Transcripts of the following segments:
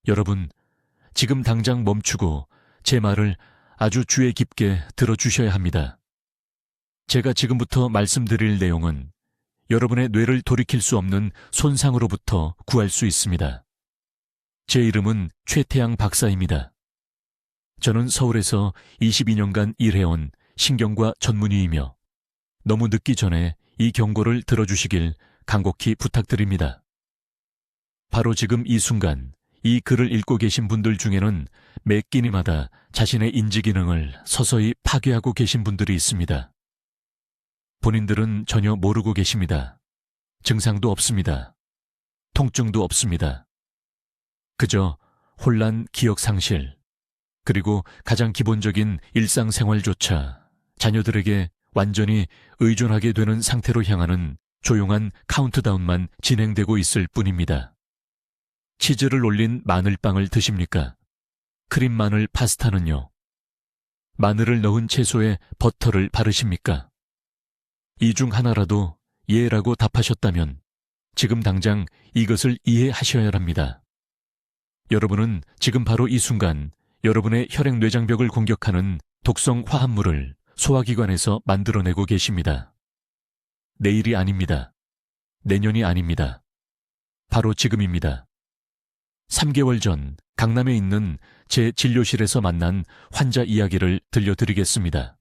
여러분, 지금 당장 멈추고 제 말을 아주 주의 깊게 들어주셔야 합니다. 제가 지금부터 말씀드릴 내용은 여러분의 뇌를 돌이킬 수 없는 손상으로부터 구할 수 있습니다. 제 이름은 최태양 박사입니다. 저는 서울에서 22년간 일해온 신경과 전문의이며 너무 늦기 전에 이 경고를 들어주시길 간곡히 부탁드립니다. 바로 지금 이 순간 이 글을 읽고 계신 분들 중에는 매 끼니마다 자신의 인지 기능을 서서히 파괴하고 계신 분들이 있습니다. 본인들은 전혀 모르고 계십니다. 증상도 없습니다. 통증도 없습니다. 그저 혼란, 기억 상실, 그리고 가장 기본적인 일상생활조차 자녀들에게 완전히 의존하게 되는 상태로 향하는 조용한 카운트다운만 진행되고 있을 뿐입니다. 치즈를 올린 마늘빵을 드십니까? 크림 마늘 파스타는요? 마늘을 넣은 채소에 버터를 바르십니까? 이 중 하나라도 예라고 답하셨다면 지금 당장 이것을 이해하셔야 합니다. 여러분은 지금 바로 이 순간 여러분의 혈액뇌장벽을 공격하는 독성 화합물을 소화기관에서 만들어내고 계십니다. 내일이 아닙니다. 내년이 아닙니다. 바로 지금입니다. 3개월 전 강남에 있는 제 진료실에서 만난 환자 이야기를 들려드리겠습니다.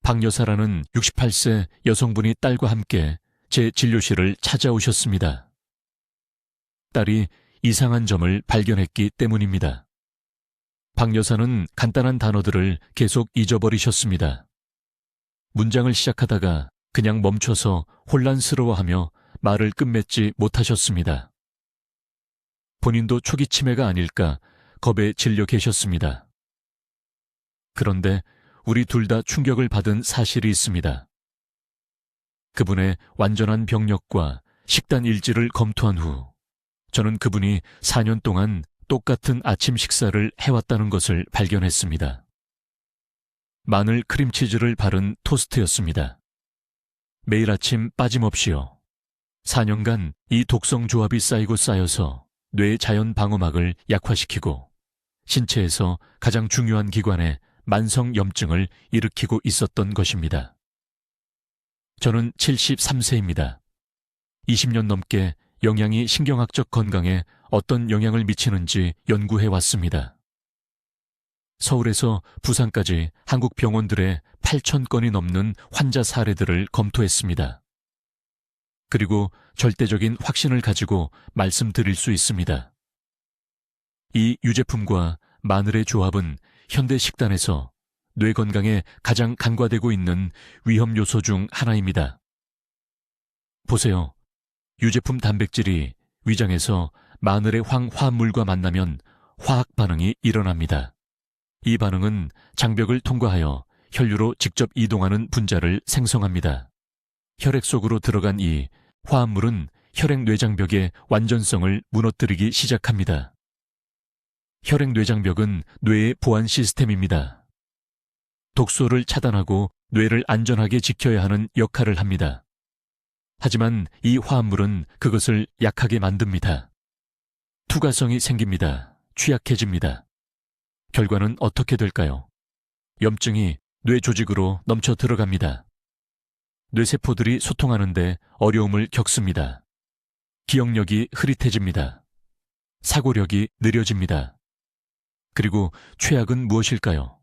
박 여사라는 68세 여성분이 딸과 함께 제 진료실을 찾아오셨습니다. 딸이 이상한 점을 발견했기 때문입니다. 박 여사는 간단한 단어들을 계속 잊어버리셨습니다. 문장을 시작하다가 그냥 멈춰서 혼란스러워하며 말을 끝맺지 못하셨습니다. 본인도 초기 치매가 아닐까 겁에 질려 계셨습니다. 그런데 우리 둘 다 충격을 받은 사실이 있습니다. 그분의 완전한 병력과 식단 일지를 검토한 후 저는 그분이 4년 동안 똑같은 아침 식사를 해왔다는 것을 발견했습니다. 마늘 크림치즈를 바른 토스트였습니다. 매일 아침 빠짐없이요. 4년간 이 독성 조합이 쌓이고 쌓여서 뇌의 자연 방어막을 약화시키고 신체에서 가장 중요한 기관에 만성염증을 일으키고 있었던 것입니다. 저는 73세입니다. 20년 넘게 영양이 신경학적 건강에 어떤 영향을 미치는지 연구해 왔습니다. 서울에서 부산까지 한국 병원들의 8,000건이 넘는 환자 사례들을 검토했습니다. 그리고 절대적인 확신을 가지고 말씀드릴 수 있습니다. 이 유제품과 마늘의 조합은 현대 식단에서 뇌 건강에 가장 간과되고 있는 위험 요소 중 하나입니다. 보세요. 유제품 단백질이 위장에서 마늘의 황화합물과 만나면 화학 반응이 일어납니다. 이 반응은 장벽을 통과하여 혈류로 직접 이동하는 분자를 생성합니다. 혈액 속으로 들어간 이 화합물은 혈액뇌장벽의 완전성을 무너뜨리기 시작합니다. 혈액뇌장벽은 뇌의 보안 시스템입니다. 독소를 차단하고 뇌를 안전하게 지켜야 하는 역할을 합니다. 하지만 이 화합물은 그것을 약하게 만듭니다. 투과성이 생깁니다. 취약해집니다. 결과는 어떻게 될까요? 염증이 뇌 조직으로 넘쳐 들어갑니다. 뇌세포들이 소통하는데 어려움을 겪습니다. 기억력이 흐릿해집니다. 사고력이 느려집니다. 그리고 최악은 무엇일까요?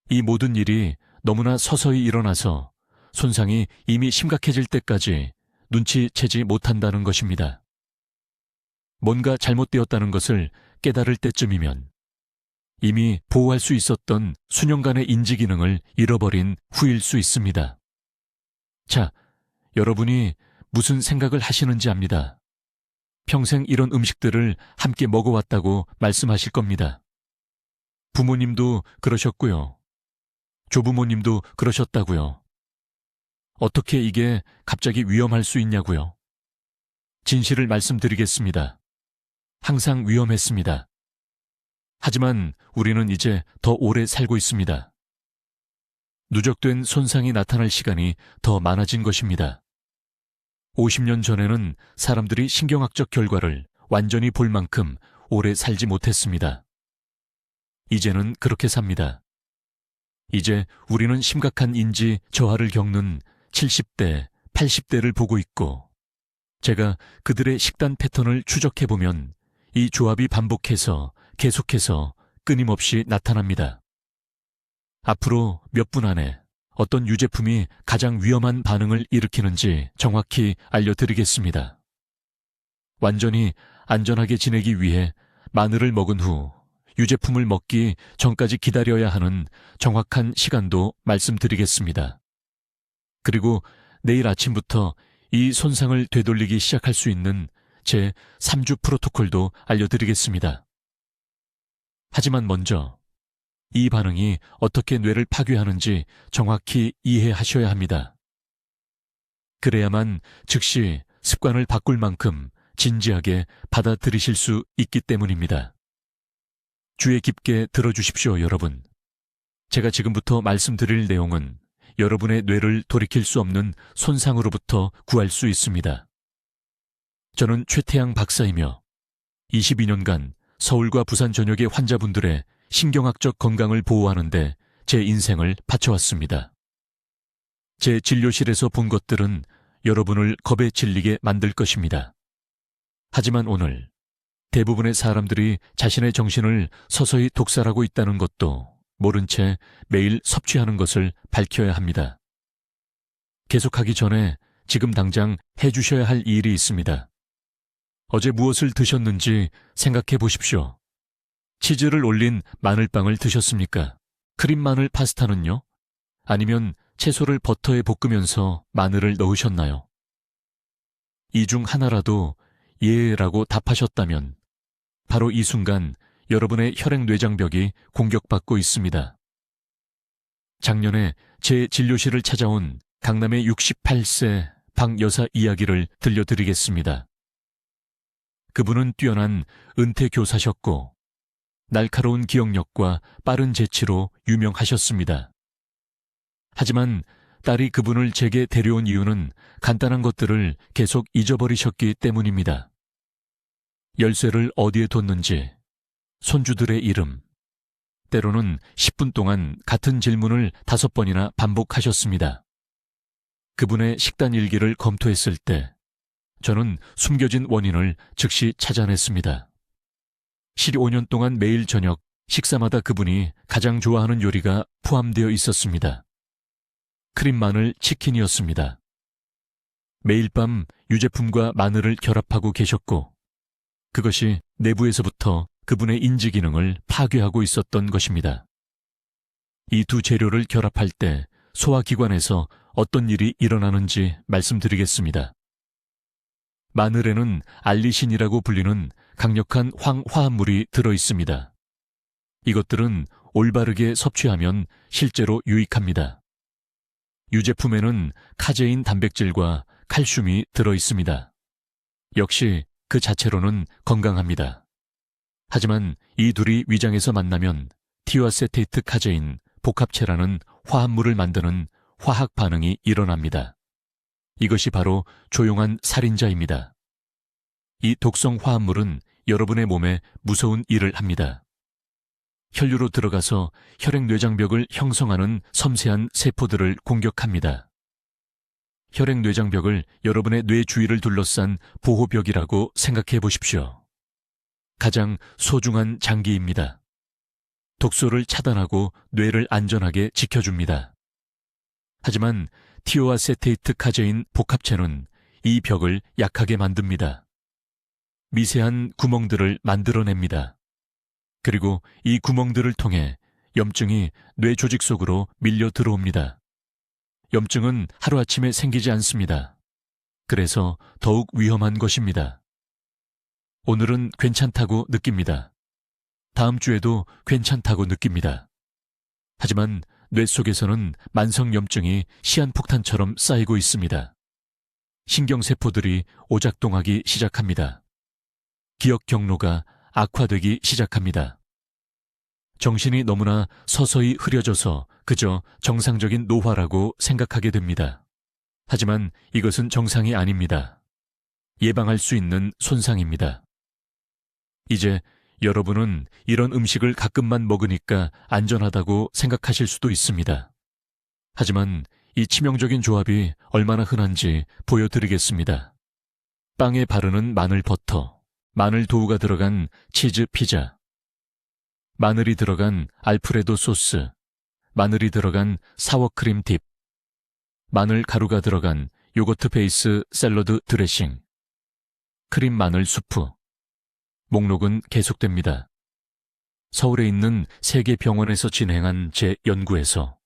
이 모든 일이 너무나 서서히 일어나서 손상이 이미 심각해질 때까지 눈치채지 못한다는 것입니다. 뭔가 잘못되었다는 것을 깨달을 때쯤이면 이미 보호할 수 있었던 수년간의 인지 기능을 잃어버린 후일 수 있습니다. 자, 여러분이 무슨 생각을 하시는지 압니다. 평생 이런 음식들을 함께 먹어왔다고 말씀하실 겁니다. 부모님도 그러셨고요. 조부모님도 그러셨다고요. 어떻게 이게 갑자기 위험할 수 있냐고요. 진실을 말씀드리겠습니다. 항상 위험했습니다. 하지만 우리는 이제 더 오래 살고 있습니다. 누적된 손상이 나타날 시간이 더 많아진 것입니다. 50년 전에는 사람들이 신경학적 결과를 완전히 볼 만큼 오래 살지 못했습니다. 이제는 그렇게 삽니다. 이제 우리는 심각한 인지 저하를 겪는 70대, 80대를 보고 있고, 제가 그들의 식단 패턴을 추적해보면 이 조합이 반복해서 계속해서 끊임없이 나타납니다. 앞으로 몇 분 안에 어떤 유제품이 가장 위험한 반응을 일으키는지 정확히 알려드리겠습니다. 완전히 안전하게 지내기 위해 마늘을 먹은 후 유제품을 먹기 전까지 기다려야 하는 정확한 시간도 말씀드리겠습니다. 그리고 내일 아침부터 이 손상을 되돌리기 시작할 수 있는 제 3주 프로토콜도 알려드리겠습니다. 하지만 먼저 이 반응이 어떻게 뇌를 파괴하는지 정확히 이해하셔야 합니다. 그래야만 즉시 습관을 바꿀 만큼 진지하게 받아들이실 수 있기 때문입니다. 주의 깊게 들어주십시오, 여러분. 제가 지금부터 말씀드릴 내용은 여러분의 뇌를 돌이킬 수 없는 손상으로부터 구할 수 있습니다. 저는 최태양 박사이며 22년간 서울과 부산 전역의 환자분들의 신경학적 건강을 보호하는 데 제 인생을 바쳐왔습니다. 제 진료실에서 본 것들은 여러분을 겁에 질리게 만들 것입니다. 하지만 오늘 대부분의 사람들이 자신의 정신을 서서히 독살하고 있다는 것도 모른 채 매일 섭취하는 것을 밝혀야 합니다. 계속하기 전에 지금 당장 해주셔야 할 일이 있습니다. 어제 무엇을 드셨는지 생각해 보십시오. 치즈를 올린 마늘빵을 드셨습니까? 크림 마늘 파스타는요? 아니면 채소를 버터에 볶으면서 마늘을 넣으셨나요? 이 중 하나라도 예라고 답하셨다면 바로 이 순간 여러분의 혈액뇌장벽이 공격받고 있습니다. 작년에 제 진료실을 찾아온 강남의 68세 박 여사 이야기를 들려드리겠습니다. 그분은 뛰어난 은퇴 교사셨고 날카로운 기억력과 빠른 재치로 유명하셨습니다. 하지만 딸이 그분을 제게 데려온 이유는 간단한 것들을 계속 잊어버리셨기 때문입니다. 열쇠를 어디에 뒀는지, 손주들의 이름, 때로는 10분 동안 같은 질문을 5번이나 반복하셨습니다. 그분의 식단 일기를 검토했을 때 저는 숨겨진 원인을 즉시 찾아냈습니다. 15년 동안 매일 저녁 식사마다 그분이 가장 좋아하는 요리가 포함되어 있었습니다. 크림 마늘 치킨이었습니다. 매일 밤 유제품과 마늘을 결합하고 계셨고 그것이 내부에서부터 그분의 인지 기능을 파괴하고 있었던 것입니다. 이 두 재료를 결합할 때 소화기관에서 어떤 일이 일어나는지 말씀드리겠습니다. 마늘에는 알리신이라고 불리는 강력한 황화합물이 들어있습니다. 이것들은 올바르게 섭취하면 실제로 유익합니다. 유제품에는 카제인 단백질과 칼슘이 들어있습니다. 역시 그 자체로는 건강합니다. 하지만 이 둘이 위장에서 만나면 티오아세테이트 카제인 복합체라는 화합물을 만드는 화학 반응이 일어납니다. 이것이 바로 조용한 살인자입니다. 이 독성 화합물은 여러분의 몸에 무서운 일을 합니다. 혈류로 들어가서 혈액뇌장벽을 형성하는 섬세한 세포들을 공격합니다. 혈액뇌장벽을 여러분의 뇌 주위를 둘러싼 보호벽이라고 생각해 보십시오. 가장 소중한 장기입니다. 독소를 차단하고 뇌를 안전하게 지켜줍니다. 하지만 티오아세테이트 카제인 복합체는 이 벽을 약하게 만듭니다. 미세한 구멍들을 만들어냅니다. 그리고 이 구멍들을 통해 염증이 뇌 조직 속으로 밀려 들어옵니다. 염증은 하루아침에 생기지 않습니다. 그래서 더욱 위험한 것입니다. 오늘은 괜찮다고 느낍니다. 다음 주에도 괜찮다고 느낍니다. 하지만 뇌 속에서는 만성 염증이 시한폭탄처럼 쌓이고 있습니다. 신경세포들이 오작동하기 시작합니다. 기억 경로가 악화되기 시작합니다. 정신이 너무나 서서히 흐려져서 그저 정상적인 노화라고 생각하게 됩니다. 하지만 이것은 정상이 아닙니다. 예방할 수 있는 손상입니다. 이제 여러분은 이런 음식을 가끔만 먹으니까 안전하다고 생각하실 수도 있습니다. 하지만 이 치명적인 조합이 얼마나 흔한지 보여드리겠습니다. 빵에 바르는 마늘 버터, 마늘 도우가 들어간 치즈 피자, 마늘이 들어간 알프레도 소스, 마늘이 들어간 사워크림 딥, 마늘 가루가 들어간 요거트 베이스 샐러드 드레싱, 크림 마늘 수프. 목록은 계속됩니다. 서울에 있는 세 개 병원에서 진행한 제 연구에서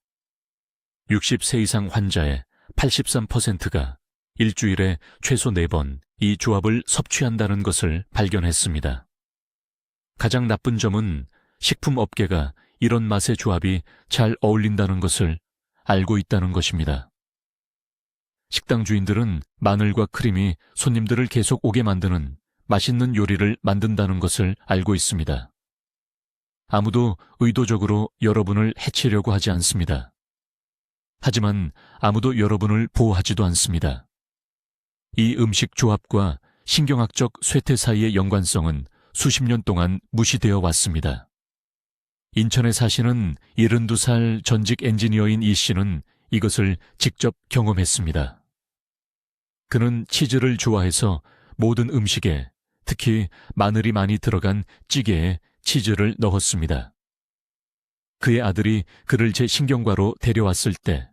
60세 이상 환자의 83%가 일주일에 최소 4번 이 조합을 섭취한다는 것을 발견했습니다. 가장 나쁜 점은 식품업계가 이런 맛의 조합이 잘 어울린다는 것을 알고 있다는 것입니다. 식당 주인들은 마늘과 크림이 손님들을 계속 오게 만드는 맛있는 요리를 만든다는 것을 알고 있습니다. 아무도 의도적으로 여러분을 해치려고 하지 않습니다. 하지만 아무도 여러분을 보호하지도 않습니다. 이 음식 조합과 신경학적 쇠퇴 사이의 연관성은 수십 년 동안 무시되어 왔습니다. 인천에 사시는 72살 전직 엔지니어인 이 씨는 이것을 직접 경험했습니다. 그는 치즈를 좋아해서 모든 음식에, 특히 마늘이 많이 들어간 찌개에 치즈를 넣었습니다. 그의 아들이 그를 제 신경과로 데려왔을 때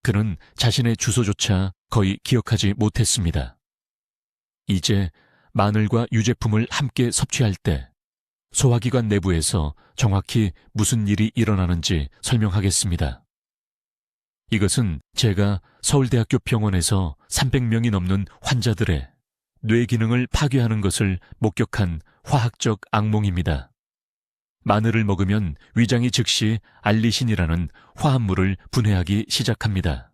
그는 자신의 주소조차 거의 기억하지 못했습니다. 이제 마늘과 유제품을 함께 섭취할 때 소화기관 내부에서 정확히 무슨 일이 일어나는지 설명하겠습니다. 이것은 제가 서울대학교 병원에서 300명이 넘는 환자들의 뇌 기능을 파괴하는 것을 목격한 화학적 악몽입니다. 마늘을 먹으면 위장이 즉시 알리신이라는 화합물을 분해하기 시작합니다.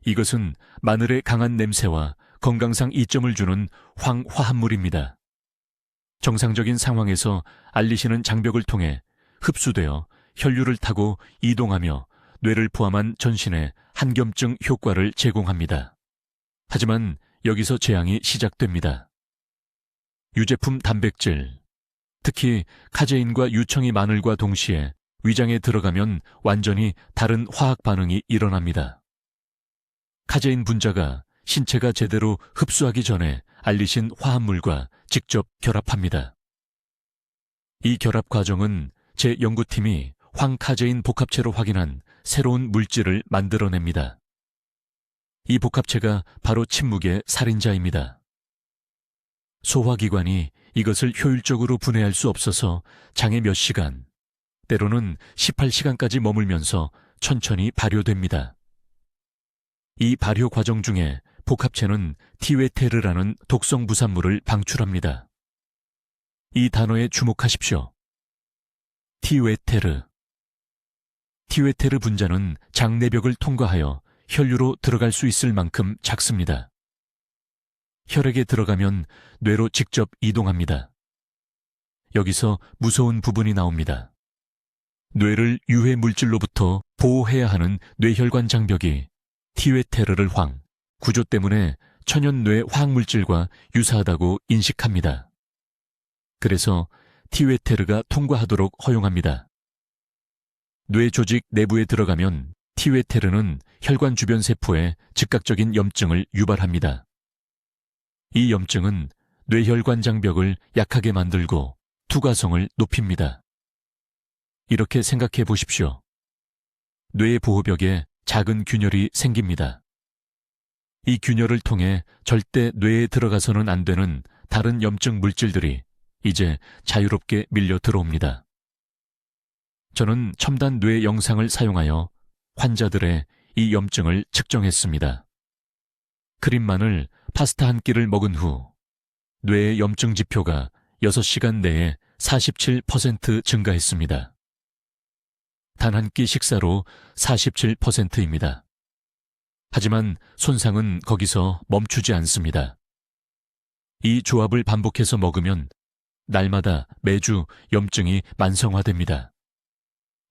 이것은 마늘의 강한 냄새와 건강상 이점을 주는 황화합물입니다. 정상적인 상황에서 알리신은 장벽을 통해 흡수되어 혈류를 타고 이동하며 뇌를 포함한 전신에 한겸증 효과를 제공합니다. 하지만 여기서 재앙이 시작됩니다. 유제품 단백질, 특히 카제인과 유청이 마늘과 동시에 위장에 들어가면 완전히 다른 화학 반응이 일어납니다. 카제인 분자가 신체가 제대로 흡수하기 전에 알리신 화합물과 직접 결합합니다. 이 결합 과정은 제 연구팀이 황카제인 복합체로 확인한 새로운 물질을 만들어냅니다. 이 복합체가 바로 침묵의 살인자입니다. 소화기관이 이것을 효율적으로 분해할 수 없어서 장에 몇 시간, 때로는 18시간까지 머물면서 천천히 발효됩니다. 이 발효 과정 중에 복합체는 티웨테르라는 독성 부산물을 방출합니다. 이 단어에 주목하십시오. 티웨테르. 티웨테르 분자는 장내벽을 통과하여 혈류로 들어갈 수 있을 만큼 작습니다. 혈액에 들어가면 뇌로 직접 이동합니다. 여기서 무서운 부분이 나옵니다. 뇌를 유해 물질로부터 보호해야 하는 뇌혈관 장벽이 티웨테르를 구조 때문에 천연 뇌 화학물질과 유사하다고 인식합니다. 그래서 티웨테르가 통과하도록 허용합니다. 뇌 조직 내부에 들어가면 티웨테르는 혈관 주변 세포에 즉각적인 염증을 유발합니다. 이 염증은 뇌혈관 장벽을 약하게 만들고 투과성을 높입니다. 이렇게 생각해 보십시오. 뇌 보호벽에 작은 균열이 생깁니다. 이 균열을 통해 절대 뇌에 들어가서는 안 되는 다른 염증 물질들이 이제 자유롭게 밀려 들어옵니다. 저는 첨단 뇌 영상을 사용하여 환자들의 이 염증을 측정했습니다. 크림마늘 파스타 한 끼를 먹은 후 뇌의 염증 지표가 6시간 내에 47% 증가했습니다. 단 한 끼 식사로 47%입니다. 하지만 손상은 거기서 멈추지 않습니다. 이 조합을 반복해서 먹으면 날마다 매주 염증이 만성화됩니다.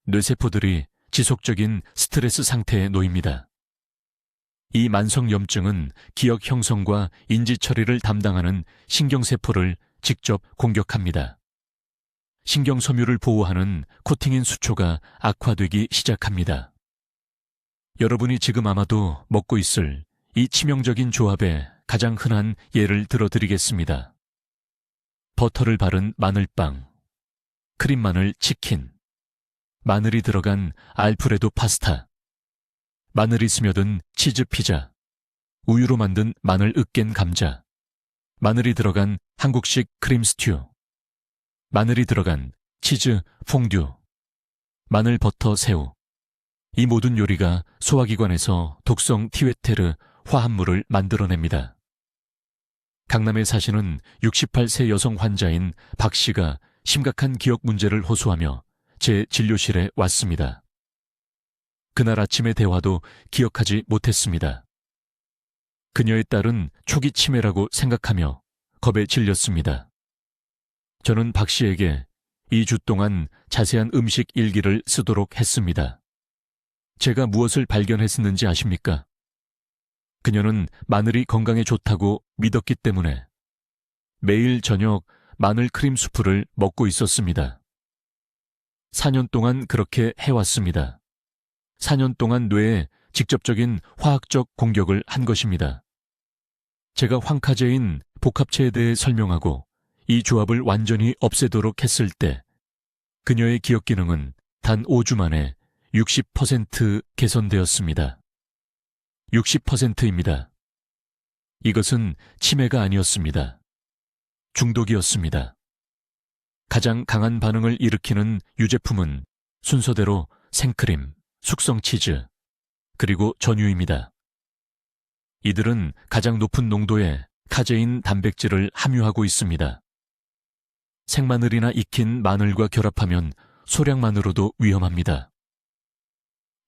뇌세포들이 지속적인 스트레스 상태에 놓입니다. 이 만성 염증은 기억 형성과 인지 처리를 담당하는 신경세포를 직접 공격합니다. 신경섬유를 보호하는 코팅인 수초가 악화되기 시작합니다. 여러분이 지금 아마도 먹고 있을 이 치명적인 조합의 가장 흔한 예를 들어드리겠습니다. 버터를 바른 마늘빵, 크림 마늘 치킨, 마늘이 들어간 알프레도 파스타, 마늘이 스며든 치즈 피자, 우유로 만든 마늘 으깬 감자, 마늘이 들어간 한국식 크림 스튜, 마늘이 들어간 치즈 퐁듀, 마늘 버터 새우. 이 모든 요리가 소화기관에서 독성 티웨테르 화합물을 만들어냅니다. 강남에 사시는 68세 여성 환자인 박 씨가 심각한 기억 문제를 호소하며 제 진료실에 왔습니다. 그날 아침의 대화도 기억하지 못했습니다. 그녀의 딸은 초기 치매라고 생각하며 겁에 질렸습니다. 저는 박 씨에게 2주 동안 자세한 음식 일기를 쓰도록 했습니다. 제가 무엇을 발견했었는지 아십니까? 그녀는 마늘이 건강에 좋다고 믿었기 때문에 매일 저녁 마늘 크림 수프를 먹고 있었습니다. 4년 동안 그렇게 해왔습니다. 4년 동안 뇌에 직접적인 화학적 공격을 한 것입니다. 제가 황카제인 복합체에 대해 설명하고 이 조합을 완전히 없애도록 했을 때 그녀의 기억 기능은 단 5주 만에 60% 개선되었습니다. 60%입니다. 이것은 치매가 아니었습니다. 중독이었습니다. 가장 강한 반응을 일으키는 유제품은 순서대로 생크림, 숙성 치즈, 그리고 전유입니다. 이들은 가장 높은 농도의 카제인 단백질을 함유하고 있습니다. 생마늘이나 익힌 마늘과 결합하면 소량만으로도 위험합니다.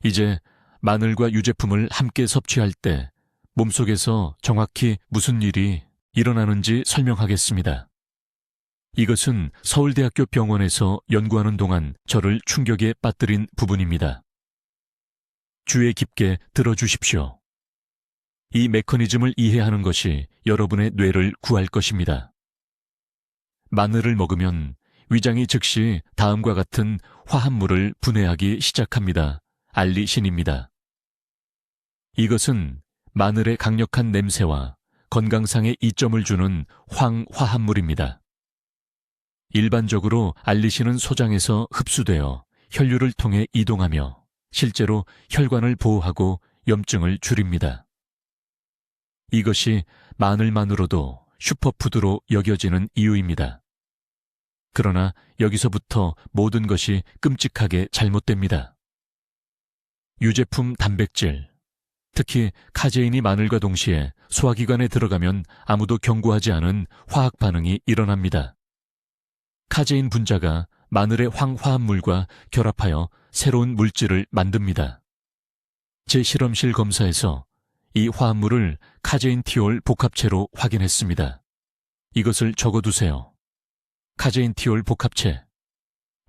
이제 마늘과 유제품을 함께 섭취할 때 몸속에서 정확히 무슨 일이 일어나는지 설명하겠습니다. 이것은 서울대학교 병원에서 연구하는 동안 저를 충격에 빠뜨린 부분입니다. 주의 깊게 들어주십시오. 이 메커니즘을 이해하는 것이 여러분의 뇌를 구할 것입니다. 마늘을 먹으면 위장이 즉시 다음과 같은 화합물을 분해하기 시작합니다. 알리신입니다. 이것은 마늘의 강력한 냄새와 건강상의 이점을 주는 황화합물입니다. 일반적으로 알리신은 소장에서 흡수되어 혈류를 통해 이동하며 실제로 혈관을 보호하고 염증을 줄입니다. 이것이 마늘만으로도 슈퍼푸드로 여겨지는 이유입니다. 그러나 여기서부터 모든 것이 끔찍하게 잘못됩니다. 유제품 단백질, 특히 카제인이 마늘과 동시에 소화기관에 들어가면 아무도 경고하지 않은 화학 반응이 일어납니다. 카제인 분자가 마늘의 황화합물과 결합하여 새로운 물질을 만듭니다. 제 실험실 검사에서 이 화합물을 카제인티올 복합체로 확인했습니다. 이것을 적어두세요. 카제인티올 복합체.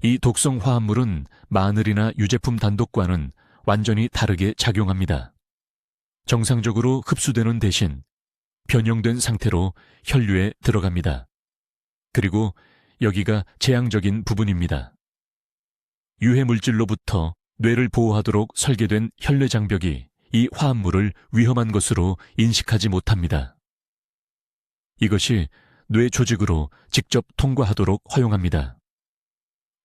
이 독성 화합물은 마늘이나 유제품 단독과는 완전히 다르게 작용합니다. 정상적으로 흡수되는 대신 변형된 상태로 혈류에 들어갑니다. 그리고 여기가 재앙적인 부분입니다. 유해물질로부터 뇌를 보호하도록 설계된 혈내 장벽이 이 화합물을 위험한 것으로 인식하지 못합니다. 이것이 뇌 조직으로 직접 통과하도록 허용합니다.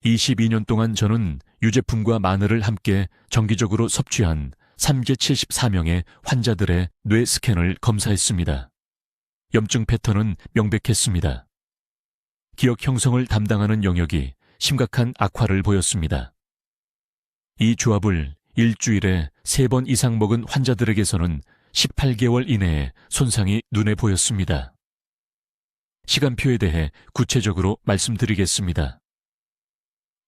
22년 동안 저는 유제품과 마늘을 함께 정기적으로 섭취한 374명의 환자들의 뇌 스캔을 검사했습니다. 염증 패턴은 명백했습니다. 기억 형성을 담당하는 영역이 심각한 악화를 보였습니다. 이 조합을 일주일에 3번 이상 먹은 환자들에게서는 18개월 이내에 손상이 눈에 보였습니다. 시간표에 대해 구체적으로 말씀드리겠습니다.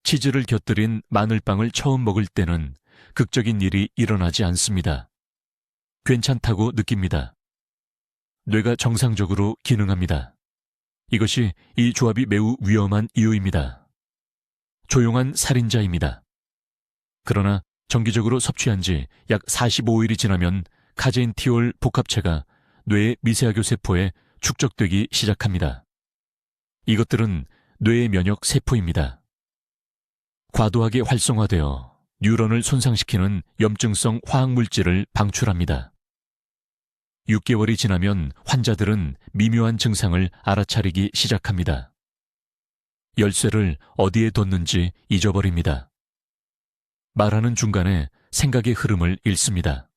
치즈를 곁들인 마늘빵을 처음 먹을 때는 극적인 일이 일어나지 않습니다. 괜찮다고 느낍니다. 뇌가 정상적으로 기능합니다. 이것이 이 조합이 매우 위험한 이유입니다. 조용한 살인자입니다. 그러나 정기적으로 섭취한 지 약 45일이 지나면 카제인티올 복합체가 뇌의 미세하교 세포에 축적되기 시작합니다. 이것들은 뇌의 면역 세포입니다. 과도하게 활성화되어 뉴런을 손상시키는 염증성 화학물질을 방출합니다. 6개월이 지나면 환자들은 미묘한 증상을 알아차리기 시작합니다. 열쇠를 어디에 뒀는지 잊어버립니다. 말하는 중간에 생각의 흐름을 잃습니다.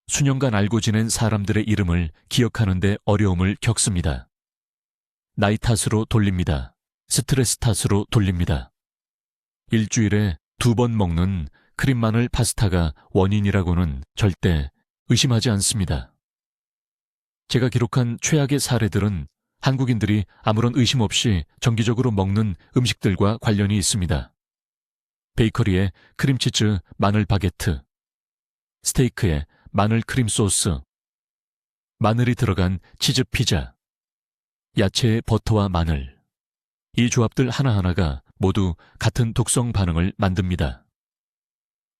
수년간 알고 지낸 사람들의 이름을 기억하는데 어려움을 겪습니다. 나이 탓으로 돌립니다. 스트레스 탓으로 돌립니다. 일주일에 2번 먹는 크림 마늘 파스타가 원인이라고는 절대 의심하지 않습니다. 제가 기록한 최악의 사례들은 한국인들이 아무런 의심 없이 정기적으로 먹는 음식들과 관련이 있습니다. 베이커리의 크림치즈 마늘 바게트, 스테이크에 마늘 크림 소스, 마늘이 들어간 치즈 피자, 야채의 버터와 마늘. 이 조합들 하나하나가 모두 같은 독성 반응을 만듭니다.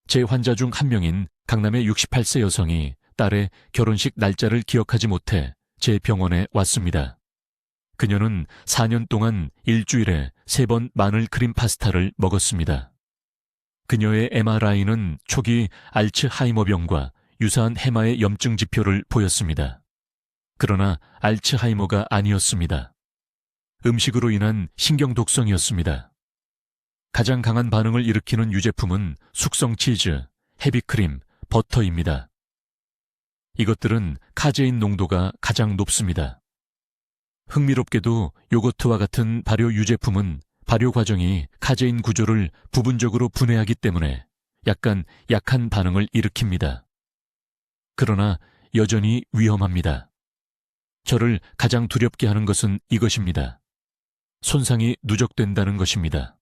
제 환자 중 한 명인 강남의 68세 여성이 딸의 결혼식 날짜를 기억하지 못해 제 병원에 왔습니다. 그녀는 4년 동안 일주일에 3번 마늘 크림 파스타를 먹었습니다. 그녀의 MRI는 초기 알츠하이머병과 유사한 해마의 염증 지표를 보였습니다. 그러나 알츠하이머가 아니었습니다. 음식으로 인한 신경 독성이었습니다. 가장 강한 반응을 일으키는 유제품은 숙성 치즈, 헤비크림, 버터입니다. 이것들은 카제인 농도가 가장 높습니다. 흥미롭게도 요거트와 같은 발효 유제품은 발효 과정이 카제인 구조를 부분적으로 분해하기 때문에 약한 반응을 일으킵니다. 그러나 여전히 위험합니다. 저를 가장 두렵게 하는 것은 이것입니다. 손상이 누적된다는 것입니다.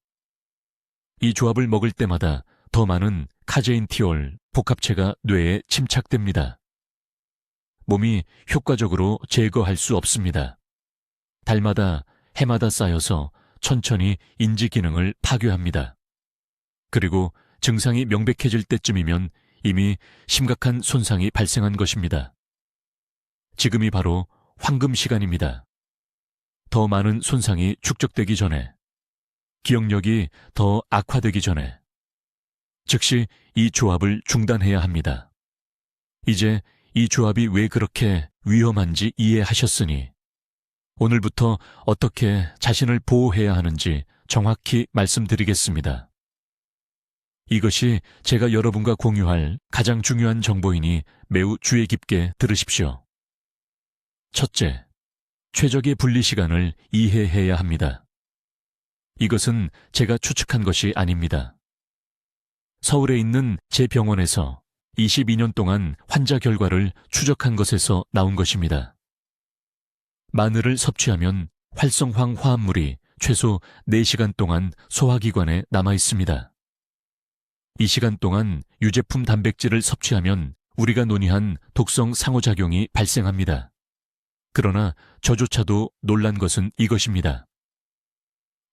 이 조합을 먹을 때마다 더 많은 카제인티올 복합체가 뇌에 침착됩니다. 몸이 효과적으로 제거할 수 없습니다. 달마다 해마다 쌓여서 천천히 인지 기능을 파괴합니다. 그리고 증상이 명백해질 때쯤이면 이미 심각한 손상이 발생한 것입니다. 지금이 바로 황금 시간입니다. 더 많은 손상이 축적되기 전에, 기억력이 더 악화되기 전에, 즉시 이 조합을 중단해야 합니다. 이제 이 조합이 왜 그렇게 위험한지 이해하셨으니 오늘부터 어떻게 자신을 보호해야 하는지 정확히 말씀드리겠습니다. 이것이 제가 여러분과 공유할 가장 중요한 정보이니 매우 주의 깊게 들으십시오. 첫째, 최적의 분리 시간을 이해해야 합니다. 이것은 제가 추측한 것이 아닙니다. 서울에 있는 제 병원에서 22년 동안 환자 결과를 추적한 것에서 나온 것입니다. 마늘을 섭취하면 활성황 화합물이 최소 4시간 동안 소화기관에 남아 있습니다. 이 시간 동안 유제품 단백질을 섭취하면 우리가 논의한 독성 상호작용이 발생합니다. 그러나 저조차도 놀란 것은 이것입니다.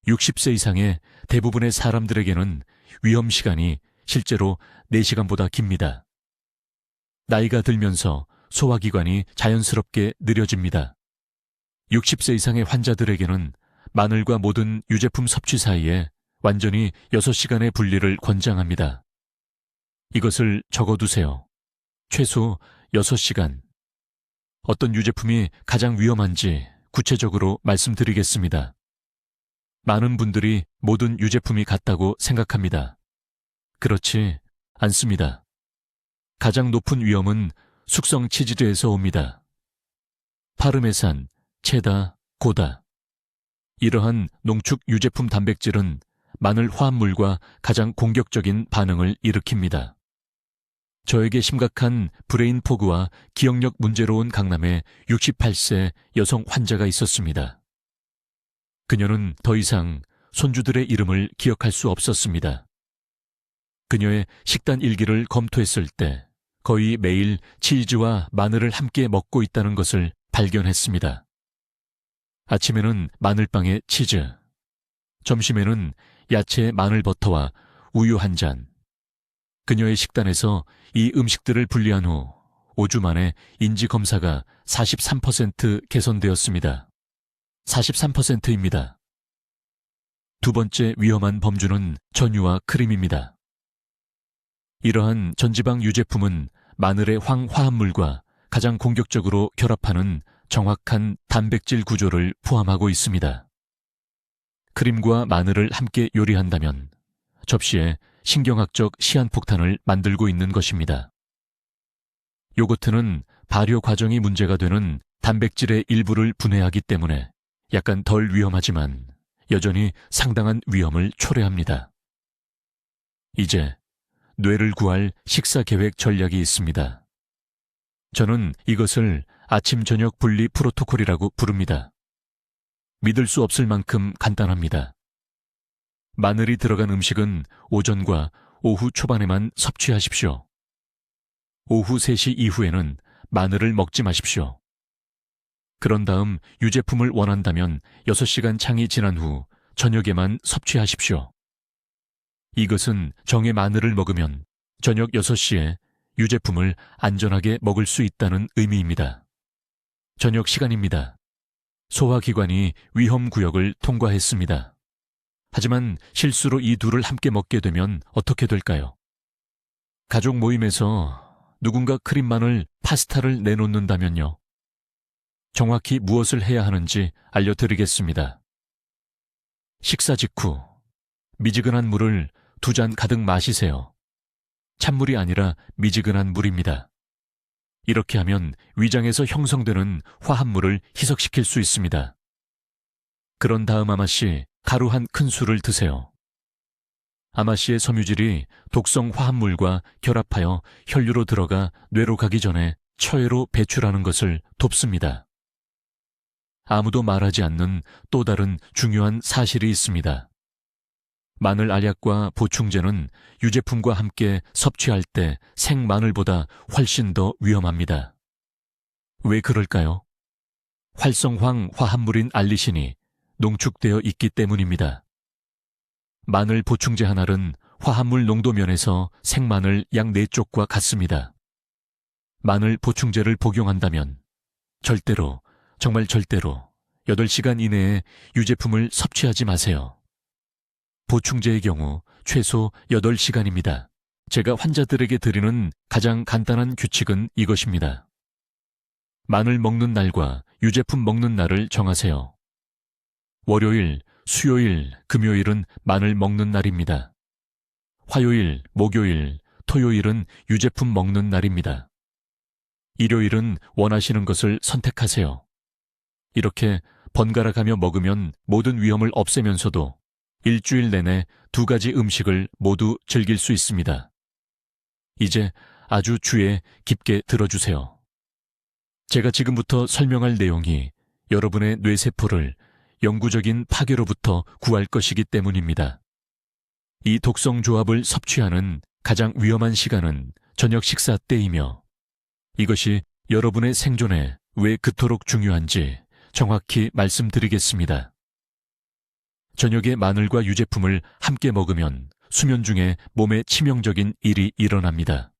60세 이상의 대부분의 사람들에게는 위험 시간이 실제로 4시간보다 깁니다. 나이가 들면서 소화기관이 자연스럽게 느려집니다. 60세 이상의 환자들에게는 마늘과 모든 유제품 섭취 사이에 완전히 6시간의 분리를 권장합니다. 이것을 적어두세요. 최소 6시간. 어떤 유제품이 가장 위험한지 구체적으로 말씀드리겠습니다. 많은 분들이 모든 유제품이 같다고 생각합니다. 그렇지 않습니다. 가장 높은 위험은 숙성 치즈에서 옵니다. 파르메산, 체다, 고다. 이러한 농축 유제품 단백질은 마늘 화합물과 가장 공격적인 반응을 일으킵니다. 저에게 심각한 브레인 포그와 기억력 문제로 온 강남의 68세 여성 환자가 있었습니다. 그녀는 더 이상 손주들의 이름을 기억할 수 없었습니다. 그녀의 식단 일기를 검토했을 때 거의 매일 치즈와 마늘을 함께 먹고 있다는 것을 발견했습니다. 아침에는 마늘빵에 치즈, 점심에는 야채 마늘 버터와 우유 한 잔. 그녀의 식단에서 이 음식들을 분리한 후 5주 만에 인지 검사가 43% 개선되었습니다. 43%입니다. 두 번째 위험한 범주는 전유와 크림입니다. 이러한 전지방 유제품은 마늘의 황화합물과 가장 공격적으로 결합하는 정확한 단백질 구조를 포함하고 있습니다. 크림과 마늘을 함께 요리한다면 접시에 신경학적 시한폭탄을 만들고 있는 것입니다. 요거트는 발효 과정이 문제가 되는 단백질의 일부를 분해하기 때문에 약간 덜 위험하지만 여전히 상당한 위험을 초래합니다. 이제 뇌를 구할 식사 계획 전략이 있습니다. 저는 이것을 아침 저녁 분리 프로토콜이라고 부릅니다. 믿을 수 없을 만큼 간단합니다. 마늘이 들어간 음식은 오전과 오후 초반에만 섭취하십시오. 오후 3시 이후에는 마늘을 먹지 마십시오. 그런 다음 유제품을 원한다면 6시간 창이 지난 후 저녁에만 섭취하십시오. 이것은 정의 마늘을 먹으면 저녁 6시에 유제품을 안전하게 먹을 수 있다는 의미입니다. 저녁 시간입니다. 소화기관이 위험구역을 통과했습니다. 하지만 실수로 이 둘을 함께 먹게 되면 어떻게 될까요? 가족 모임에서 누군가 크림마늘 파스타를 내놓는다면요. 정확히 무엇을 해야 하는지 알려드리겠습니다. 식사 직후 미지근한 물을 2잔 가득 마시세요. 찬물이 아니라 미지근한 물입니다. 이렇게 하면 위장에서 형성되는 화합물을 희석시킬 수 있습니다. 그런 다음 아마씨 가루 한 큰술을 드세요. 아마씨의 섬유질이 독성 화합물과 결합하여 혈류로 들어가 뇌로 가기 전에 처해로 배출하는 것을 돕습니다. 아무도 말하지 않는 또 다른 중요한 사실이 있습니다. 마늘 알약과 보충제는 유제품과 함께 섭취할 때 생마늘보다 훨씬 더 위험합니다. 왜 그럴까요? 활성황 화합물인 알리신이 농축되어 있기 때문입니다. 마늘 보충제 한 알은 화합물 농도 면에서 생마늘 약 4쪽과 같습니다. 마늘 보충제를 복용한다면 절대로, 정말 절대로 8시간 이내에 유제품을 섭취하지 마세요. 보충제의 경우 최소 8시간입니다. 제가 환자들에게 드리는 가장 간단한 규칙은 이것입니다. 마늘 먹는 날과 유제품 먹는 날을 정하세요. 월요일, 수요일, 금요일은 마늘 먹는 날입니다. 화요일, 목요일, 토요일은 유제품 먹는 날입니다. 일요일은 원하시는 것을 선택하세요. 이렇게 번갈아 가며 먹으면 모든 위험을 없애면서도 일주일 내내 2가지 음식을 모두 즐길 수 있습니다. 이제 아주 주의 깊게 들어주세요. 제가 지금부터 설명할 내용이 여러분의 뇌세포를 영구적인 파괴로부터 구할 것이기 때문입니다. 이 독성 조합을 섭취하는 가장 위험한 시간은 저녁 식사 때이며 이것이 여러분의 생존에 왜 그토록 중요한지 정확히 말씀드리겠습니다. 저녁에 마늘과 유제품을 함께 먹으면 수면 중에 몸에 치명적인 일이 일어납니다.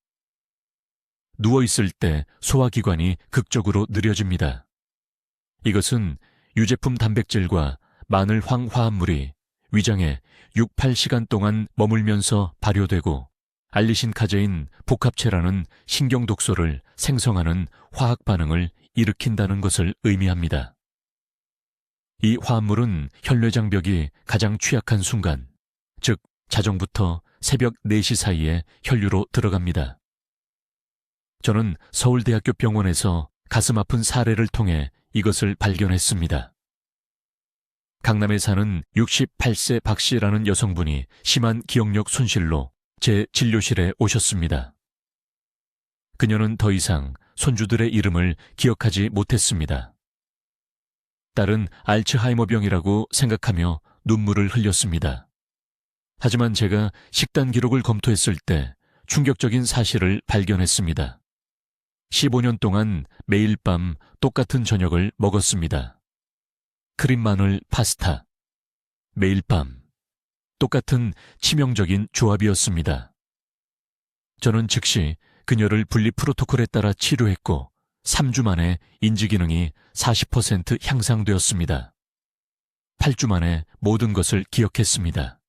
누워있을 때 소화기관이 극적으로 느려집니다. 이것은 유제품 단백질과 마늘 황화합물이 위장에 6-8시간 동안 머물면서 발효되고 알리신 카제인 복합체라는 신경독소를 생성하는 화학 반응을 일으킨다는 것을 의미합니다. 이 화합물은 혈뇌장벽이 가장 취약한 순간, 즉 자정부터 새벽 4시 사이에 혈류로 들어갑니다. 저는 서울대학교 병원에서 가슴 아픈 사례를 통해 이것을 발견했습니다. 강남에 사는 68세 박 씨라는 여성분이 심한 기억력 손실로 제 진료실에 오셨습니다. 그녀는 더 이상 손주들의 이름을 기억하지 못했습니다. 딸은 알츠하이머병이라고 생각하며 눈물을 흘렸습니다. 하지만 제가 식단 기록을 검토했을 때 충격적인 사실을 발견했습니다. 15년 동안 매일 밤 똑같은 저녁을 먹었습니다. 크림 마늘 파스타. 매일 밤. 똑같은 치명적인 조합이었습니다. 저는 즉시 그녀를 분리 프로토콜에 따라 치료했고 3주 만에 인지 기능이 40% 향상되었습니다. 8주 만에 모든 것을 기억했습니다.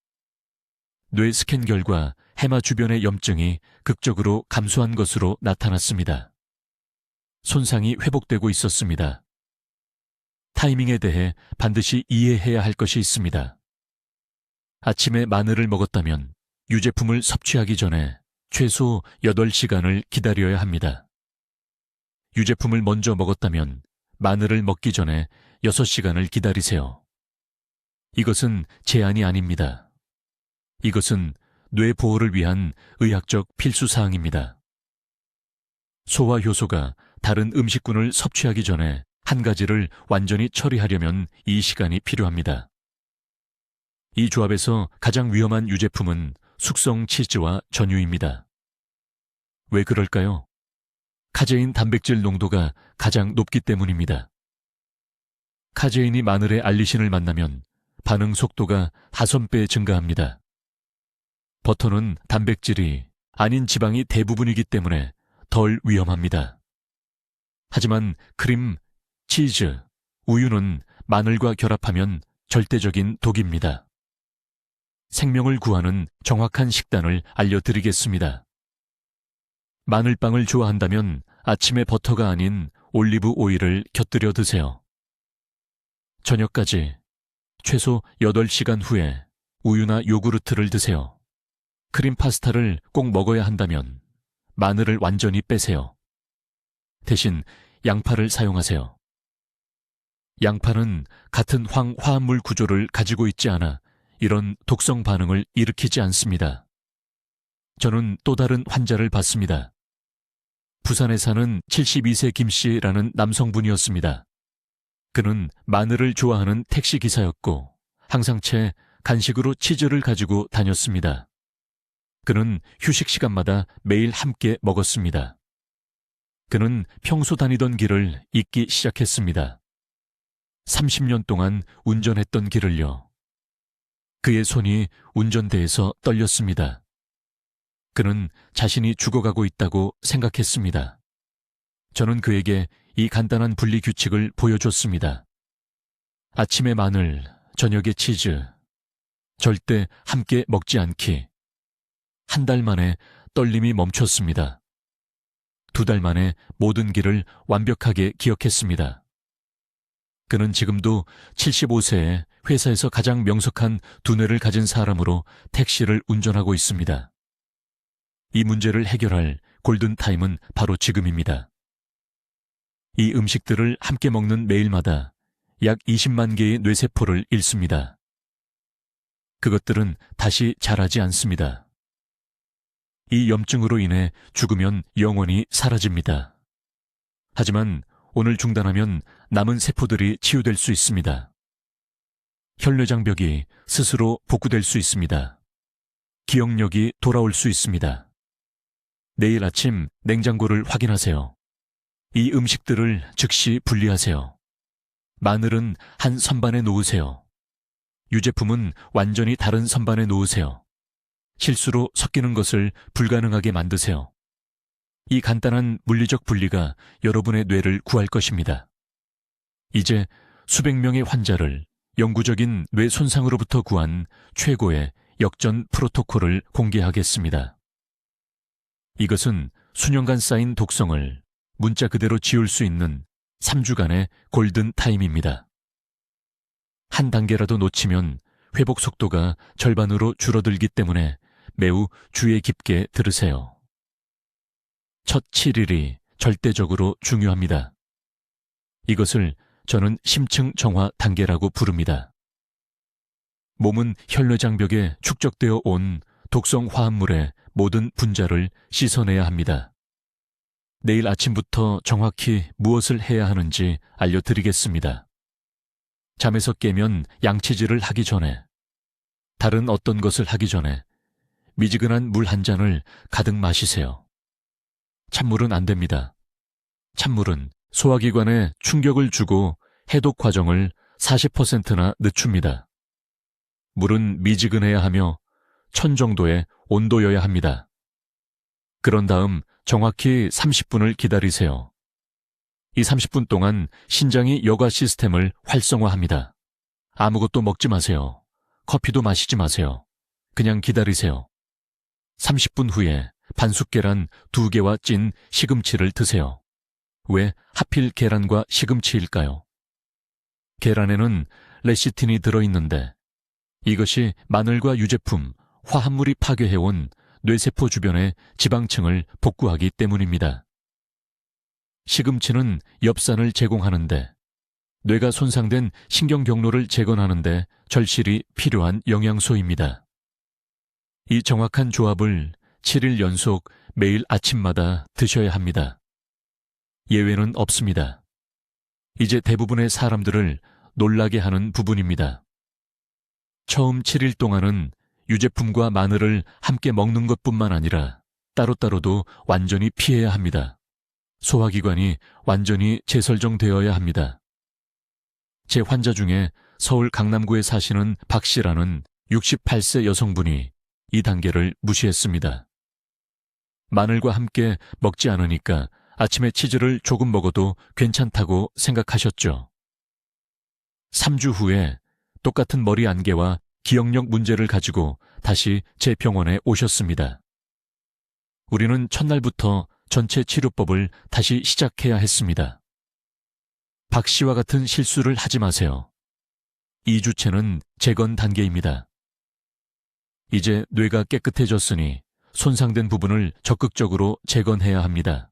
뇌 스캔 결과 해마 주변의 염증이 극적으로 감소한 것으로 나타났습니다. 손상이 회복되고 있었습니다. 타이밍에 대해 반드시 이해해야 할 것이 있습니다. 아침에 마늘을 먹었다면 유제품을 섭취하기 전에 최소 8시간을 기다려야 합니다. 유제품을 먼저 먹었다면 마늘을 먹기 전에 6시간을 기다리세요. 이것은 제한이 아닙니다. 이것은 뇌 보호를 위한 의학적 필수사항입니다. 소화 효소가 다른 음식군을 섭취하기 전에 한 가지를 완전히 처리하려면 이 시간이 필요합니다. 이 조합에서 가장 위험한 유제품은 숙성 치즈와 전유입니다. 왜 그럴까요? 카제인 단백질 농도가 가장 높기 때문입니다. 카제인이 마늘의 알리신을 만나면 반응 속도가 5배 증가합니다. 버터는 단백질이 아닌 지방이 대부분이기 때문에 덜 위험합니다. 하지만 크림, 치즈, 우유는 마늘과 결합하면 절대적인 독입니다. 생명을 구하는 정확한 식단을 알려드리겠습니다. 마늘빵을 좋아한다면 아침에 버터가 아닌 올리브 오일을 곁들여 드세요. 저녁까지 최소 8시간 후에 우유나 요구르트를 드세요. 크림 파스타를 꼭 먹어야 한다면 마늘을 완전히 빼세요. 대신 양파를 사용하세요. 양파는 같은 화합물 구조를 가지고 있지 않아 이런 독성 반응을 일으키지 않습니다. 저는 또 다른 환자를 봤습니다. 부산에 사는 72세 김 씨라는 남성분이었습니다. 그는 마늘을 좋아하는 택시기사였고 항상 채 간식으로 치즈를 가지고 다녔습니다. 그는 휴식 시간마다 매일 함께 먹었습니다. 그는 평소 다니던 길을 잊기 시작했습니다. 30년 동안 운전했던 길을요. 그의 손이 운전대에서 떨렸습니다. 그는 자신이 죽어가고 있다고 생각했습니다. 저는 그에게 이 간단한 분리 규칙을 보여줬습니다. 아침에 마늘, 저녁에 치즈, 절대 함께 먹지 않기. 한 달 만에 떨림이 멈췄습니다. 2달 만에 모든 길을 완벽하게 기억했습니다. 그는 지금도 75세에 회사에서 가장 명석한 두뇌를 가진 사람으로 택시를 운전하고 있습니다. 이 문제를 해결할 골든타임은 바로 지금입니다. 이 음식들을 함께 먹는 매일마다 약 20만 개의 뇌세포를 잃습니다. 그것들은 다시 자라지 않습니다. 이 염증으로 인해 죽으면 영원히 사라집니다. 하지만 오늘 중단하면 남은 세포들이 치유될 수 있습니다. 혈내장벽이 스스로 복구될 수 있습니다. 기억력이 돌아올 수 있습니다. 내일 아침 냉장고를 확인하세요. 이 음식들을 즉시 분리하세요. 마늘은 한 선반에 놓으세요. 유제품은 완전히 다른 선반에 놓으세요. 실수로 섞이는 것을 불가능하게 만드세요. 이 간단한 물리적 분리가 여러분의 뇌를 구할 것입니다. 이제 수백 명의 환자를 영구적인 뇌 손상으로부터 구한 최고의 역전 프로토콜을 공개하겠습니다. 이것은 수년간 쌓인 독성을 문자 그대로 지울 수 있는 3주간의 골든 타임입니다. 한 단계라도 놓치면 회복 속도가 절반으로 줄어들기 때문에 매우 주의 깊게 들으세요. 첫 7일이 절대적으로 중요합니다. 이것을 저는 심층 정화 단계라고 부릅니다. 몸은 혈내장벽에 축적되어 온 독성 화합물의 모든 분자를 씻어내야 합니다. 내일 아침부터 정확히 무엇을 해야 하는지 알려드리겠습니다. 잠에서 깨면 양치질을 하기 전에, 다른 어떤 것을 하기 전에 미지근한 물 한 잔을 가득 마시세요. 찬물은 안 됩니다. 찬물은 소화기관에 충격을 주고 해독 과정을 40%나 늦춥니다. 물은 미지근해야 하며 1000 정도의 온도여야 합니다. 그런 다음 정확히 30분을 기다리세요. 이 30분 동안 신장이 여과 시스템을 활성화합니다. 아무것도 먹지 마세요. 커피도 마시지 마세요. 그냥 기다리세요. 30분 후에 반숙 계란 2개와 찐 시금치를 드세요. 왜 하필 계란과 시금치일까요? 계란에는 레시틴이 들어있는데 이것이 마늘과 유제품, 화합물이 파괴해온 뇌세포 주변의 지방층을 복구하기 때문입니다. 시금치는 엽산을 제공하는데 뇌가 손상된 신경 경로를 재건하는데 절실히 필요한 영양소입니다. 이 정확한 조합을 7일 연속 매일 아침마다 드셔야 합니다. 예외는 없습니다. 이제 대부분의 사람들을 놀라게 하는 부분입니다. 처음 7일 동안은 유제품과 마늘을 함께 먹는 것뿐만 아니라 따로따로도 완전히 피해야 합니다. 소화기관이 완전히 재설정되어야 합니다. 제 환자 중에 서울 강남구에 사시는 박 씨라는 68세 여성분이 이 단계를 무시했습니다. 마늘과 함께 먹지 않으니까 아침에 치즈를 조금 먹어도 괜찮다고 생각하셨죠. 3주 후에 똑같은 머리 안개와 기억력 문제를 가지고 다시 제 병원에 오셨습니다. 우리는 첫날부터 전체 치료법을 다시 시작해야 했습니다. 박 씨와 같은 실수를 하지 마세요. 2주째는 재건 단계입니다. 이제 뇌가 깨끗해졌으니 손상된 부분을 적극적으로 재건해야 합니다.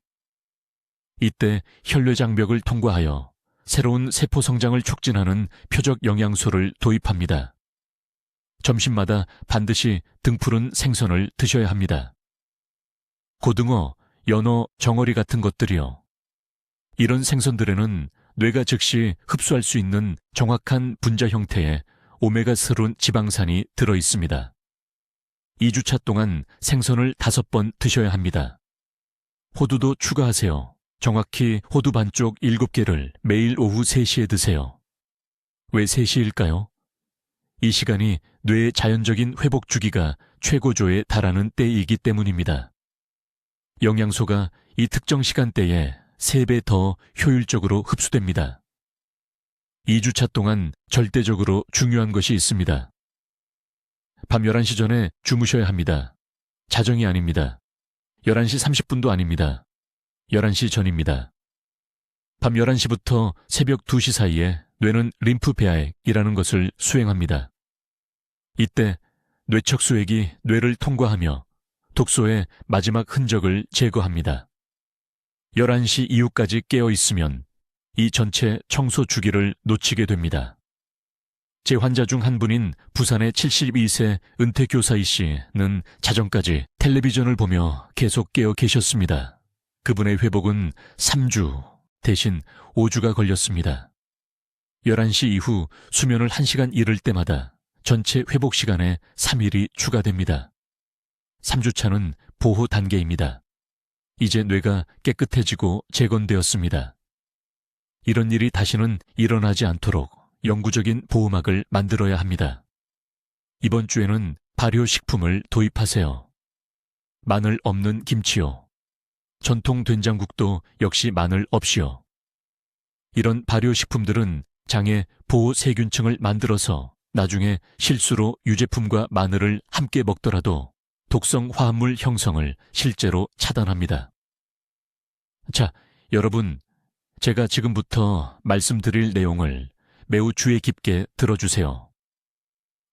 이때 혈뇌장벽을 통과하여 새로운 세포 성장을 촉진하는 표적 영양소를 도입합니다. 점심마다 반드시 등푸른 생선을 드셔야 합니다. 고등어, 연어, 정어리 같은 것들이요. 이런 생선들에는 뇌가 즉시 흡수할 수 있는 정확한 분자 형태의 오메가3론 지방산이 들어 있습니다. 2주차 동안 생선을 5번 드셔야 합니다. 호두도 추가하세요. 정확히 호두 반쪽 7개를 매일 오후 3시에 드세요. 왜 3시일까요? 이 시간이 뇌의 자연적인 회복 주기가 최고조에 달하는 때이기 때문입니다. 영양소가 이 특정 시간대에 3배 더 효율적으로 흡수됩니다. 2주차 동안 절대적으로 중요한 것이 있습니다. 밤 11시 전에 주무셔야 합니다. 자정이 아닙니다. 11시 30분도 아닙니다. 11시 전입니다. 밤 11시부터 새벽 2시 사이에 뇌는 림프 배아액이라는 것을 수행합니다. 이때 뇌척 수액이 뇌를 통과하며 독소의 마지막 흔적을 제거합니다. 11시 이후까지 깨어 있으면 이 전체 청소 주기를 놓치게 됩니다. 제 환자 중 한 분인 부산의 72세 은퇴 교사이 씨는 자정까지 텔레비전을 보며 계속 깨어 계셨습니다. 그분의 회복은 3주 대신 5주가 걸렸습니다. 11시 이후 수면을 1시간 잃을 때마다 전체 회복 시간에 3일이 추가됩니다. 3주차는 보호 단계입니다. 이제 뇌가 깨끗해지고 재건되었습니다. 이런 일이 다시는 일어나지 않도록 영구적인 보호막을 만들어야 합니다. 이번 주에는 발효식품을 도입하세요. 마늘 없는 김치요. 전통 된장국도 역시 마늘 없이요. 이런 발효식품들은 장에 보호 세균층을 만들어서 나중에 실수로 유제품과 마늘을 함께 먹더라도 독성 화합물 형성을 실제로 차단합니다. 자, 여러분, 제가 지금부터 말씀드릴 내용을 매우 주의 깊게 들어주세요.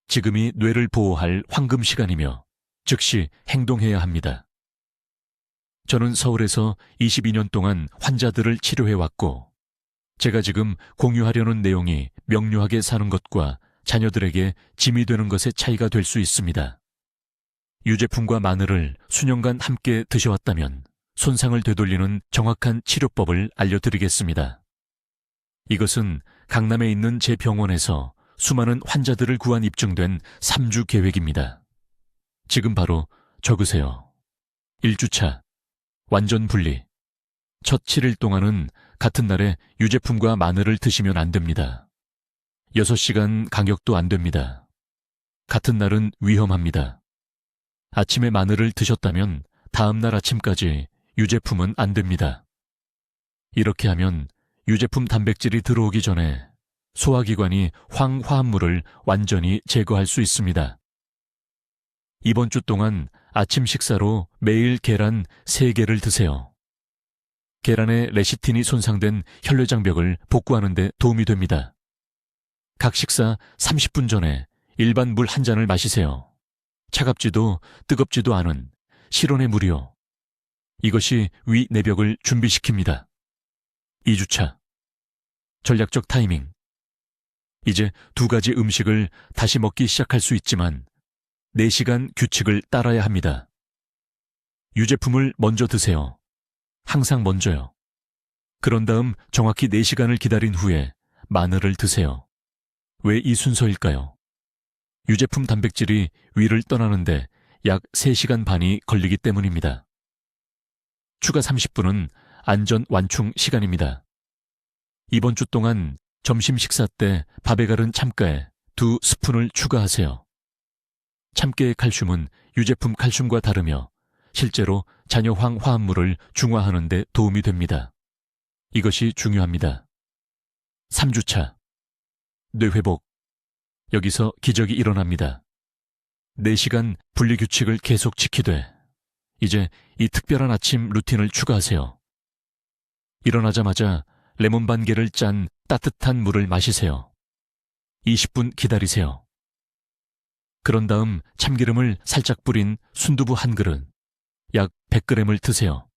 지금이 뇌를 보호할 황금 시간이며 즉시 행동해야 합니다. 저는 서울에서 22년 동안 환자들을 치료해왔고 제가 지금 공유하려는 내용이 명료하게 사는 것과 자녀들에게 짐이 되는 것의 차이가 될 수 있습니다. 유제품과 마늘을 수년간 함께 드셔왔다면 손상을 되돌리는 정확한 치료법을 알려드리겠습니다. 이것은 강남에 있는 제 병원에서 수많은 환자들을 구한 입증된 3주 계획입니다. 지금 바로 적으세요. 1주차, 완전 분리. 첫 7일 동안은 같은 날에 유제품과 마늘을 드시면 안 됩니다. 6시간 간격도 안 됩니다. 같은 날은 위험합니다. 아침에 마늘을 드셨다면 다음 날 아침까지 유제품은 안 됩니다. 이렇게 하면 유제품 단백질이 들어오기 전에 소화기관이 황화합물을 완전히 제거할 수 있습니다. 이번 주 동안 아침 식사로 매일 계란 3개를 드세요. 계란의 레시틴이 손상된 혈뇌장벽을 복구하는 데 도움이 됩니다. 각 식사 30분 전에 일반 물 1잔을 마시세요. 차갑지도 뜨겁지도 않은 실온의 물이요. 이것이 위 내벽을 준비시킵니다. 2주차. 전략적 타이밍. 이제 2가지 음식을 다시 먹기 시작할 수 있지만 4시간 규칙을 따라야 합니다. 유제품을 먼저 드세요. 항상 먼저요. 그런 다음 정확히 4시간을 기다린 후에 마늘을 드세요. 왜 이 순서일까요? 유제품 단백질이 위를 떠나는데 약 3시간 반이 걸리기 때문입니다. 추가 30분은 안전 완충 시간입니다. 이번 주 동안 점심 식사 때 밥에 갈은 참깨에 2스푼을 추가하세요. 참깨의 칼슘은 유제품 칼슘과 다르며 실제로 자녀황 화합물을 중화하는 데 도움이 됩니다. 이것이 중요합니다. 3주차. 뇌회복. 여기서 기적이 일어납니다. 4시간 분리규칙을 계속 지키되 이제 이 특별한 아침 루틴을 추가하세요. 일어나자마자 레몬 반 개를 짠 따뜻한 물을 마시세요. 20분 기다리세요. 그런 다음 참기름을 살짝 뿌린 순두부 1그릇, 약 100g을 드세요.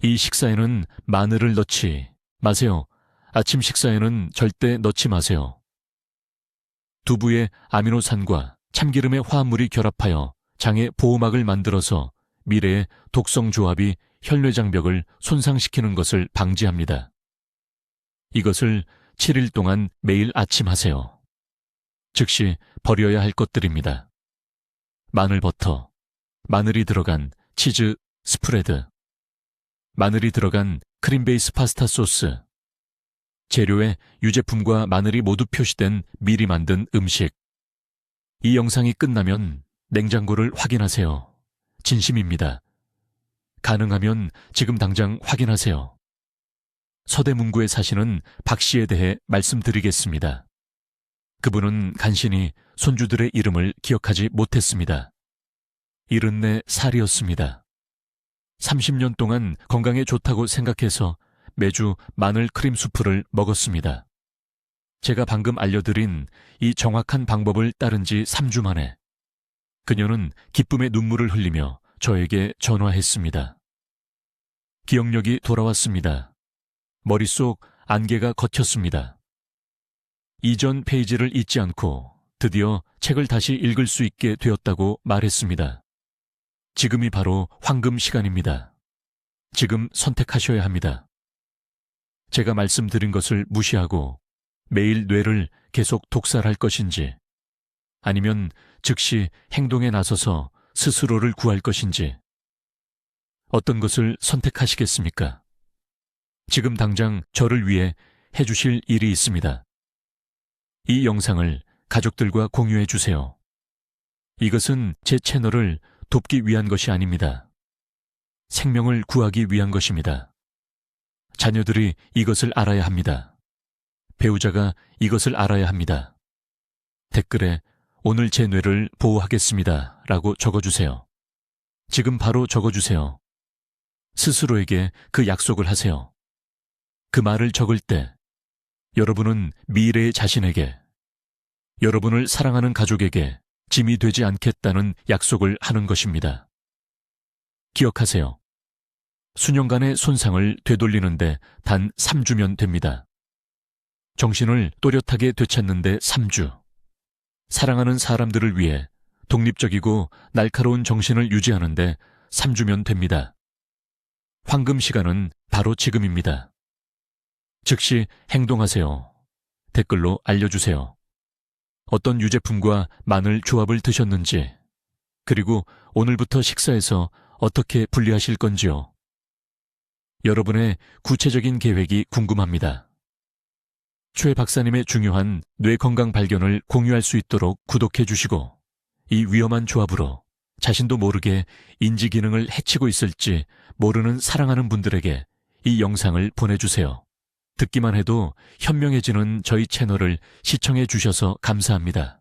이 식사에는 마늘을 넣지 마세요. 아침 식사에는 절대 넣지 마세요. 두부의 아미노산과 참기름의 화합물이 결합하여 장의 보호막을 만들어서 미래의 독성 조합이 혈뇌장벽을 손상시키는 것을 방지합니다. 이것을 7일 동안 매일 아침 하세요. 즉시 버려야 할 것들입니다. 마늘버터, 마늘이 들어간 치즈 스프레드, 마늘이 들어간 크림 베이스 파스타 소스, 재료에 유제품과 마늘이 모두 표시된 미리 만든 음식. 이 영상이 끝나면 냉장고를 확인하세요. 진심입니다. 가능하면 지금 당장 확인하세요. 서대문구에 사시는 박 씨에 대해 말씀드리겠습니다. 그분은 간신히 손주들의 이름을 기억하지 못했습니다. 74살이었습니다. 30년 동안 건강에 좋다고 생각해서 매주 마늘 크림 수프를 먹었습니다. 제가 방금 알려드린 이 정확한 방법을 따른 지 3주 만에 그녀는 기쁨의 눈물을 흘리며 저에게 전화했습니다. 기억력이 돌아왔습니다. 머릿속 안개가 걷혔습니다. 이전 페이지를 잊지 않고 드디어 책을 다시 읽을 수 있게 되었다고 말했습니다. 지금이 바로 황금 시간입니다. 지금 선택하셔야 합니다. 제가 말씀드린 것을 무시하고 매일 뇌를 계속 독살할 것인지 아니면 즉시 행동에 나서서 스스로를 구할 것인지 어떤 것을 선택하시겠습니까? 지금 당장 저를 위해 해주실 일이 있습니다. 이 영상을 가족들과 공유해 주세요. 이것은 제 채널을 돕기 위한 것이 아닙니다. 생명을 구하기 위한 것입니다. 자녀들이 이것을 알아야 합니다. 배우자가 이것을 알아야 합니다. 댓글에 오늘 제 뇌를 보호하겠습니다 라고 적어주세요. 지금 바로 적어주세요. 스스로에게 그 약속을 하세요. 그 말을 적을 때 여러분은 미래의 자신에게, 여러분을 사랑하는 가족에게 짐이 되지 않겠다는 약속을 하는 것입니다. 기억하세요. 수년간의 손상을 되돌리는데 단 3주면 됩니다. 정신을 또렷하게 되찾는데 3주. 사랑하는 사람들을 위해 독립적이고 날카로운 정신을 유지하는데 3주면 됩니다. 황금 시간은 바로 지금입니다. 즉시 행동하세요. 댓글로 알려주세요. 어떤 유제품과 마늘 조합을 드셨는지, 그리고 오늘부터 식사에서 어떻게 분리하실 건지요. 여러분의 구체적인 계획이 궁금합니다. 최 박사님의 중요한 뇌 건강 발견을 공유할 수 있도록 구독해 주시고, 이 위험한 조합으로 자신도 모르게 인지 기능을 해치고 있을지 모르는 사랑하는 분들에게 이 영상을 보내주세요. 듣기만 해도 현명해지는 저희 채널을 시청해 주셔서 감사합니다.